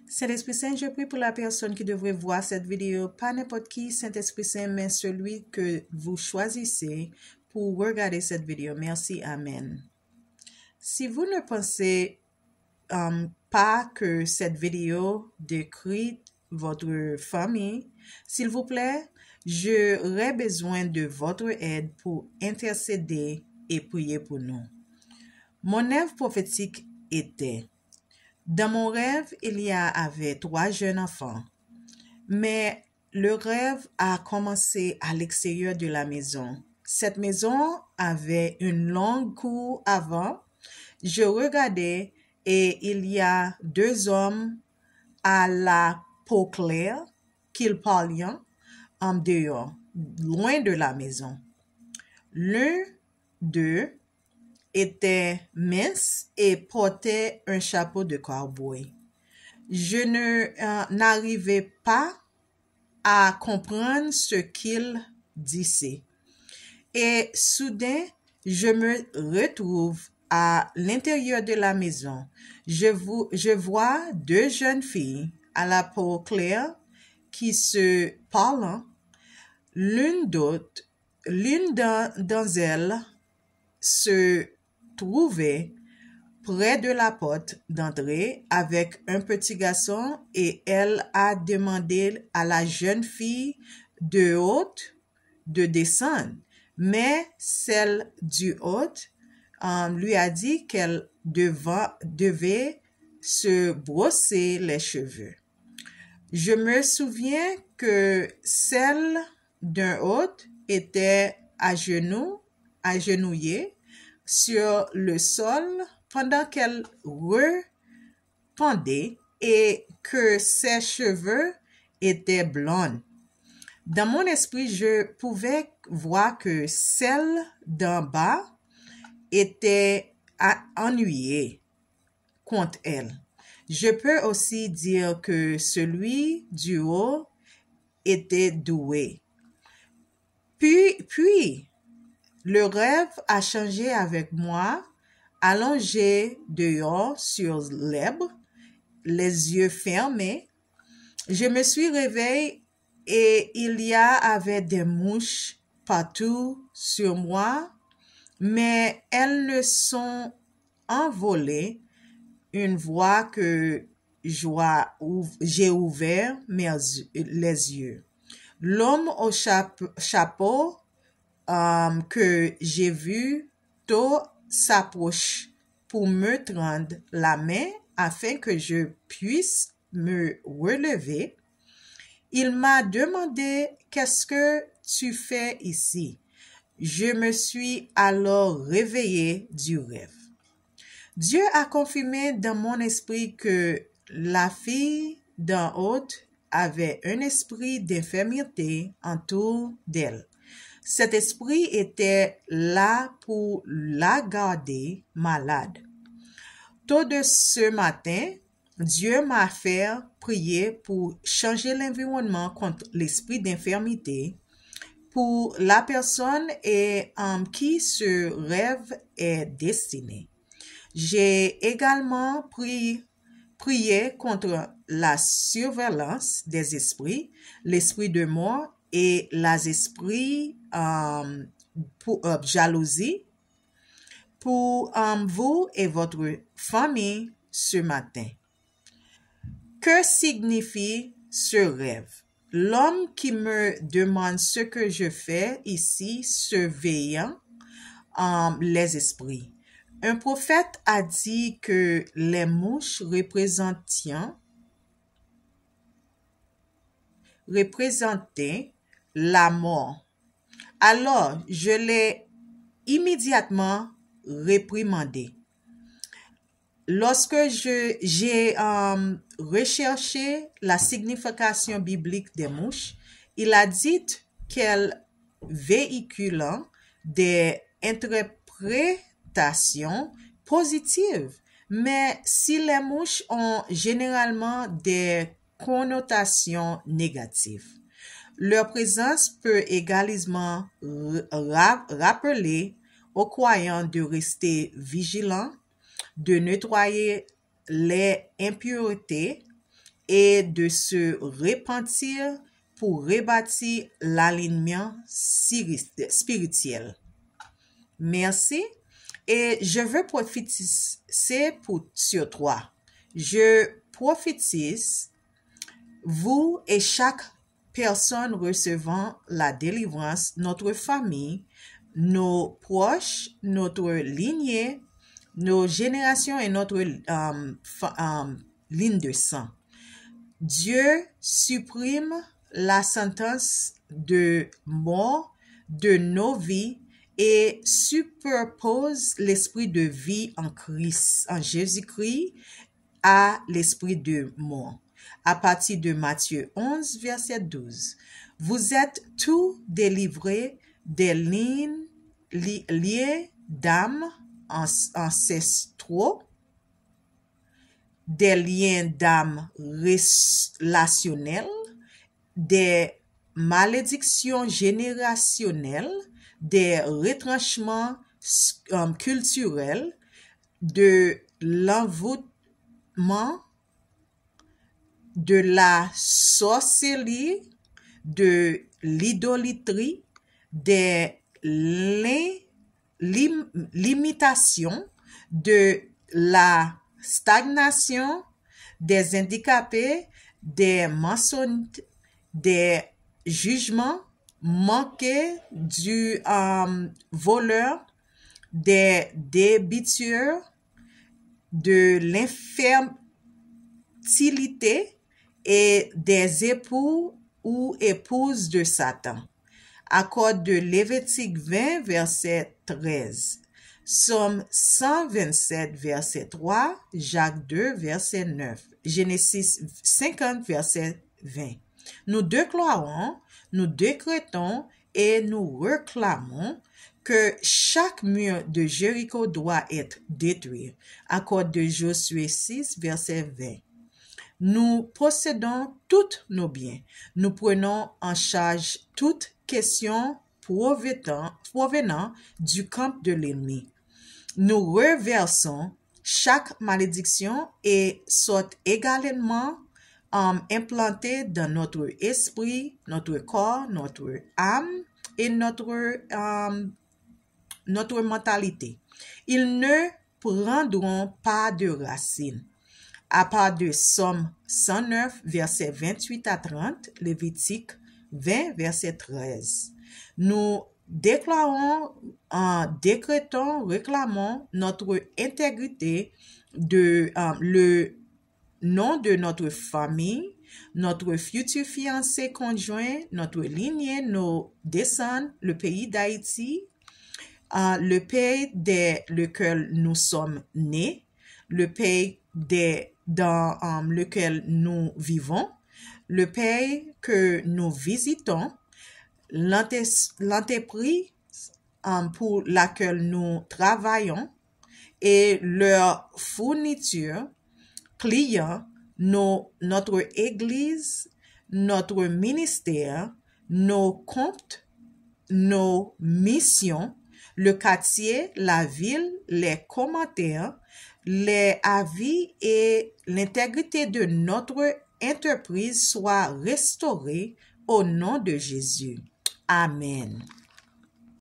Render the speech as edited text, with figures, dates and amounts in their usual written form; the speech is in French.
Saint-Esprit Saint, je prie pour la personne qui devrait voir cette vidéo, pas n'importe qui, Saint-Esprit Saint, mais celui que vous choisissez pour regarder cette vidéo. Merci, Amen. Si vous ne pensez pas que cette vidéo décrit votre famille, s'il vous plaît, j'aurais besoin de votre aide pour intercéder et prier pour nous. Mon rêve prophétique était: dans mon rêve, il y avait 3 jeunes enfants, mais le rêve a commencé à l'extérieur de la maison. Cette maison avait une longue cour avant. Je regardais et il y a 2 hommes à la peau claire qu'ils parlaient en dehors, loin de la maison. L'un d'eux était mince et portait un chapeau de cowboy. Je n'arrivais pas à comprendre ce qu'il disait. Et soudain, je me retrouve à l'intérieur de la maison. Je vois 2 jeunes filles à la peau claire qui se parlent. L'une d'entre elles se trouvait près de la porte d'entrée avec un petit garçon et elle a demandé à la jeune fille de haut de descendre. Mais celle du haut lui a dit qu'elle devait se brosser les cheveux. Je me souviens que celle d'un haut était agenouillée sur le sol pendant qu'elle rependait et que ses cheveux étaient blonds. Dans mon esprit, je pouvais voir que celle d'en bas était ennuyée contre elle. Je peux aussi dire que celui du haut était doué. Puis, le rêve a changé avec moi, allongé dehors sur l'herbe, les yeux fermés. Je me suis réveillée et il y avait des mouches partout sur moi, mais elles ne sont envolées une fois que j'ai ouvert les yeux. L'homme au chapeau que j'ai vu tôt s'approche pour me tendre la main afin que je puisse me relever. Il m'a demandé: qu'est-ce que tu fais ici? Je me suis alors réveillée du rêve. Dieu a confirmé dans mon esprit que la fille d'en haut avait un esprit d'infirmité autour d'elle. Cet esprit était là pour la garder malade. Tôt de ce matin, Dieu m'a fait prier pour changer l'environnement contre l'esprit d'infirmité pour la personne et en qui ce rêve est destiné. J'ai également prié contre la surveillance des esprits, l'esprit de mort et les esprits pour jalousie pour vous et votre famille ce matin. Que signifie ce rêve? L'homme qui me demande ce que je fais ici surveillant les esprits. Un prophète a dit que les mouches représentaient la mort. Alors, je l'ai immédiatement réprimandé. Lorsque j'ai recherché la signification biblique des mouches, il a dit qu'elles véhiculent des interprétations positives. Mais si les mouches ont généralement des connotations négatives, leur présence peut également rappeler aux croyants de rester vigilants, de nettoyer les impuretés et de se repentir pour rebâtir l'alignement spirituel. Merci. Et je veux prophétiser sur toi. Je prophétise, vous et chaque personne recevant la délivrance, notre famille, nos proches, notre lignée, nos générations et notre ligne de sang. Dieu supprime la sentence de mort de nos vies et superpose l'esprit de vie en Christ, en Jésus-Christ, à l'esprit de mort. À partir de Matthieu 11, verset 12. Vous êtes tous délivrés des lignes liées d'âme ancestraux, des liens d'âme relationnels, des malédictions générationnelles, des retranchements culturels, de l'envoûtement, de la sorcellerie, de l'idolâtrie, des limitations, de la stagnation, des handicapés, des mensonges, des jugements manqués du voleur, des débiteurs, de l'infertilité et des époux ou épouses de Satan. Accord de Lévitique 20, verset 13. Somme 127, verset 3. Jacques 2, verset 9. Genèse 50, verset 20. Nous déclarons, nous décrétons et nous réclamons que chaque mur de Jéricho doit être détruit. Accord de Josué 6, verset 20. Nous possédons tous nos biens. Nous prenons en charge toute question provenant du camp de l'ennemi. Nous reversons chaque malédiction et sont également implantées dans notre esprit, notre corps, notre âme et notre mentalité. Ils ne prendront pas de racines. À part de Somme 109, versets 28 à 30, Lévitique 20, verset 13. Nous déclarons, décrétons, réclamons notre intégrité de le nom de notre famille, notre futur fiancé conjoint, notre lignée, nos descendants, le pays d'Haïti, le pays dans lequel nous sommes nés, le pays dans lequel nous vivons, le pays que nous visitons, l'entreprise pour laquelle nous travaillons et leur fourniture, clients, notre église, notre ministère, nos comptes, nos missions, le quartier, la ville, les commentaires, les avis et l'intégrité de notre entreprise soient restaurés au nom de Jésus. Amen.